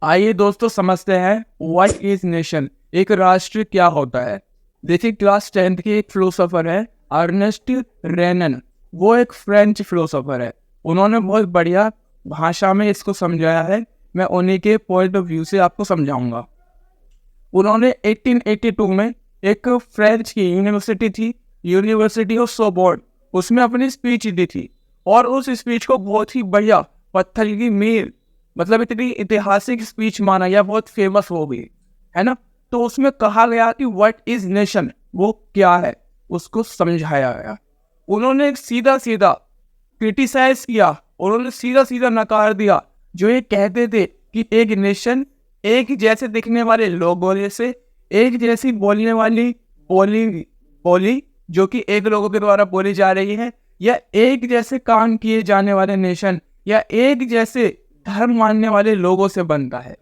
आइए दोस्तों समझते हैं व्हाट इज नेशन, एक राष्ट्र क्या होता है। देखिए क्लास 10th के एक फिलोसोफर है अर्नेस्ट रेनन। वो एक फ्रेंच फिलोसोफर है। उन्होंने बहुत बढ़िया भाषा में इसको समझाया है। मैं उन्हीं के पॉइंट ऑफ व्यू से आपको समझाऊंगा। उन्होंने 1882 में एक फ्रेंच की यूनिवर्सिटी थी, यूनिवर्सिटी ऑफ सोबोर्न, उसमें अपनी स्पीच दी थी। और उस स्पीच को बहुत ही बढ़िया पत्थर की मील, मतलब इतनी ऐतिहासिक स्पीच माना गया, बहुत फेमस हो गई है ना। तो उसमें कहा गया कि व्हाट इज नेशन, वो क्या है, उसको समझाया गया। उन्होंने एक सीधा सीधा क्रिटिसाइज किया, उन्होंने सीधा सीधा नकार दिया जो ये कहते थे कि एक नेशन एक जैसे दिखने वाले लोगों से, एक जैसी बोलने वाली बोली बोली जो कि एक लोगों के द्वारा बोली जा रही है, या एक जैसे काम किए जाने वाले नेशन, या एक जैसे धर्म मानने वाले लोगों से बनता है।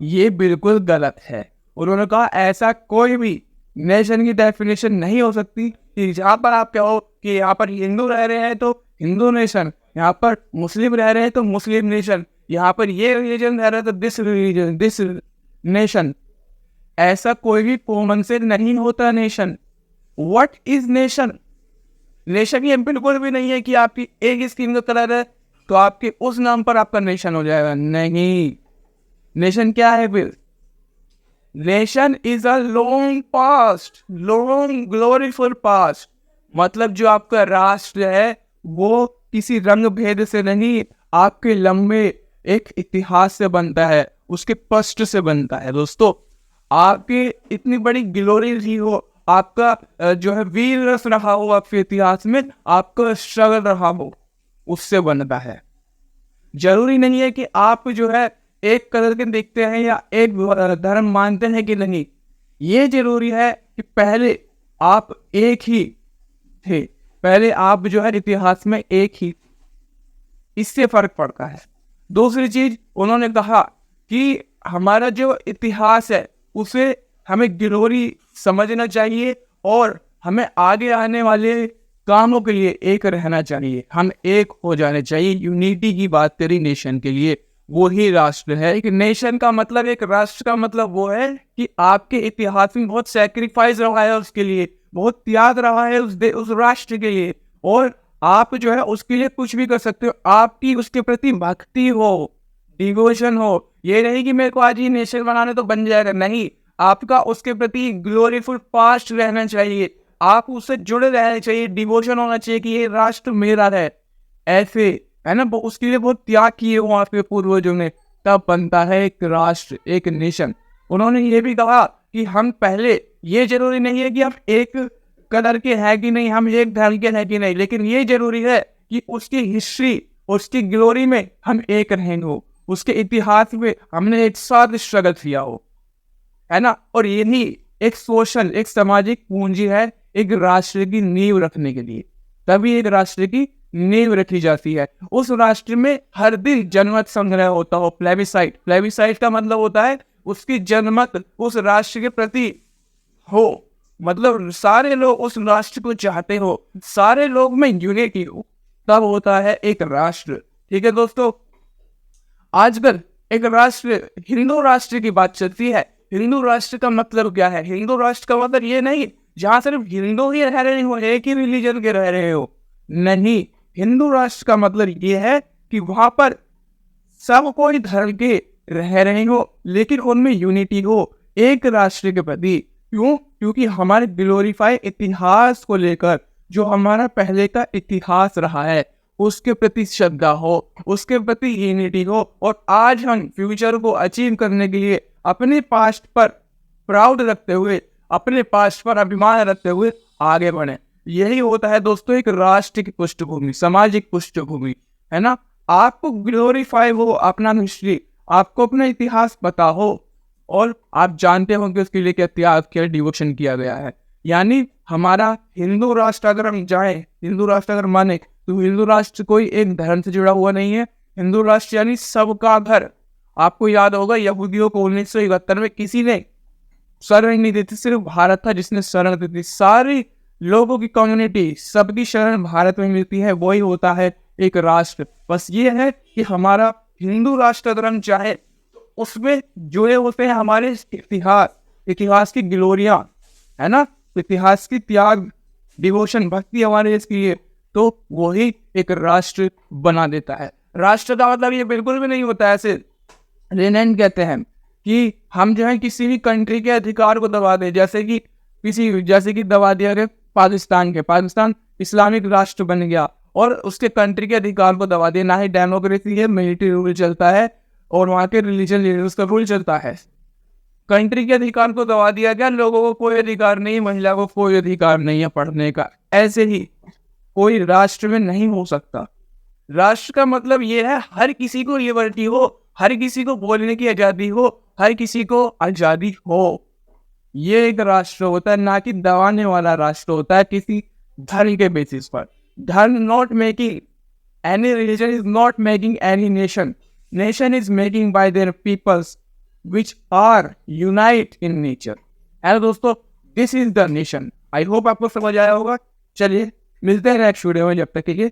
ये बिल्कुल गलत है। उन्होंने कहा ऐसा कोई भी नेशन की डेफिनेशन नहीं हो सकती कि जहाँ पर आप कहो कि यहाँ पर हिंदू रह रहे हैं तो हिंदू नेशन, यहाँ पर मुस्लिम रह रहे हैं तो मुस्लिम नेशन, यहाँ पर ये रिलीजन रह रहा है तो दिस रिलीजन, दिस नेशन। ऐसा कोई भी कॉमन से नहीं होता nation. What is nation? Nation ये बिल्कुल भी नहीं है कि आपकी एक स्किन का कलर है तो आपके उस नाम पर आपका नेशन हो जाएगा। नहीं, नेशन क्या है फिर? Nation is a long past, long gloriful past. मतलब जो आपका राष्ट्र है वो किसी रंग भेद से नहीं, आपके लंबे एक इतिहास से बनता है, उसके पस्ट से बनता है। दोस्तों, आपकी इतनी बड़ी ग्लोरी रही हो, आपका जो है वीर रस रहा हो आपके इतिहास में, आपका स्ट्रगल रहा हो, उससे बनता है। जरूरी नहीं है कि आप जो है एक कलर के देखते हैं या एक धर्म मानते हैं कि नहीं। ये जरूरी है कि पहले आप एक ही थे, पहले आप जो है इतिहास में एक ही, इससे फर्क पड़ता है। दूसरी चीज उन्होंने कहा कि हमारा जो इतिहास है उसे हमें ग्लोरी समझना चाहिए और हमें आगे आने वाले कामों के लिए एक रहना चाहिए, हम एक हो जाने चाहिए। यूनिटी की बात करी नेशन के लिए, वो ही राष्ट्र है। एक नेशन का मतलब, एक राष्ट्र का मतलब वो है कि आपके इतिहास में बहुत सैक्रिफाइस रहा है उसके लिए, बहुत त्याग रहा है उस राष्ट्र के लिए, और आप जो है उसके लिए कुछ भी कर सकते हो। आपकी उसके प्रति भक्ति हो, डिवोशन हो। ये नहीं कि मेरे को आज ही नेशन बनाने तो बन जाएगा, नहीं। आपका उसके प्रति ग्लोरीफुल पास्ट रहना चाहिए, आप उससे जुड़े रहने चाहिए, डिवोशन होना चाहिए कि ये राष्ट्र मेरा है, ऐसे है ना। उसके लिए बहुत त्याग किए हो आपके पूर्वजों ने, तब बनता है एक राष्ट्र, एक नेशन। उन्होंने ये भी कहा कि हम पहले, ये जरूरी नहीं है कि हम एक कलर के हैं कि नहीं, हम एक धर्म के हैं कि नहीं, लेकिन ये जरूरी है कि उसकी हिस्ट्री, उसकी ग्लोरी में हम एक रहेंगे हो, उसके इतिहास में हमने एक साथ स्ट्रगल किया हो, है ना। और यही एक सोशल, एक सामाजिक पूंजी है एक राष्ट्र की नींव रखने के लिए। तभी एक राष्ट्र की नींव रखी जाती है। उस राष्ट्र में हर दिन जनमत संग्रह होता हो, प्लेबिसाइट। प्लेबिसाइट का मतलब होता है उसकी जनमत उस राष्ट्र के प्रति हो, मतलब सारे लोग उस राष्ट्र को चाहते हो, सारे लोग में यूनिटी हो, तब होता है एक राष्ट्र। ठीक है दोस्तों, आजकल एक राष्ट्र, हिंदू राष्ट्र की बात चलती है। हिंदू राष्ट्र का मतलब क्या है? हिंदू राष्ट्र का मतलब ये नहीं जहां सिर्फ हिंदू ही रह रहे हो, एक ही रिलीजन के रह रहे हो, नहीं। हिंदू राष्ट्र का मतलब ये है कि वहां पर सब कोई धर्म के रह रहे हो, लेकिन उनमें यूनिटी हो एक राष्ट्र के प्रति। क्यों? क्योंकि हमारे ग्लोरीफाई इतिहास को लेकर, जो हमारा पहले का इतिहास रहा है, उसके प्रति श्रद्धा हो, उसके प्रति यूनिटी हो, और आज हम फ्यूचर को अचीव करने के लिए अपने पास्ट पर प्राउड रखते हुए, अपने पास्ट पर अभिमान रखते हुए आगे बढ़े। यही होता है दोस्तों एक राष्ट्र की पृष्ठभूमि, सामाजिक पृष्ठभूमि, है ना। आपको ग्लोरीफाई हो अपना हिस्ट्री, आपको अपना इतिहास पता हो, और आप जानते हो कि उसके लिए क्या त्याग, क्या डिवोशन किया गया है। यानी हमारा हिंदू राष्ट्र अगर हम जाए, हिंदू राष्ट्र अगर माने, तो हिंदू राष्ट्र कोई एक धर्म से जुड़ा हुआ नहीं है। हिंदू राष्ट्र यानी सबका घर। आपको याद होगा यहूदियों को 1971 में किसी ने शरण नहीं दी थी, सिर्फ भारत था जिसने शरण दी थी। सारी लोगों की कम्युनिटी, सबकी शरण भारत में मिलती है, वही होता है एक राष्ट्र। बस ये है कि हमारा हिंदू राष्ट्र अगर हम चाहे उसमें जुड़े होते हैं हमारे इतिहास की ग्लोरिया, है ना, इतिहास की त्याग, डिवोशन, भक्ति हमारे इसकी है, तो वही एक राष्ट्र बना देता है। राष्ट्र का मतलब ये बिल्कुल भी नहीं होता है ऐसे रेनेन कहते हैं कि हम जो है किसी भी कंट्री के अधिकार को दबा दें, जैसे कि दबा दिया गया पाकिस्तान इस्लामिक राष्ट्र बन गया और उसके कंट्री के अधिकार को दबा दिया। ना ही डेमोक्रेसी है, मिलिट्री रूल चलता है और वहाँ के रिलीजन लीडर्स का रूल चलता है। कंट्री के अधिकार को दबा दिया गया, लोगों को कोई अधिकार नहीं, महिला को कोई अधिकार नहीं है पढ़ने का। ऐसे ही कोई राष्ट्र में नहीं हो सकता। राष्ट्र का मतलब ये है हर किसी को लिबर्टी हो, हर किसी को बोलने की आजादी हो, हर किसी को आजादी हो। ये एक राष्ट्र होता है, ना कि दबाने वाला राष्ट्र होता है किसी धर्म के बेसिस पर। Dharma not making any religion, is not making any nation. Nation is making by their peoples which are unite in nature। है दोस्तों, this is the nation. I hope आपको समझ आया होगा। चलिए मिलते हैं नेक्स्ट वीडियो में, जब तक के लिए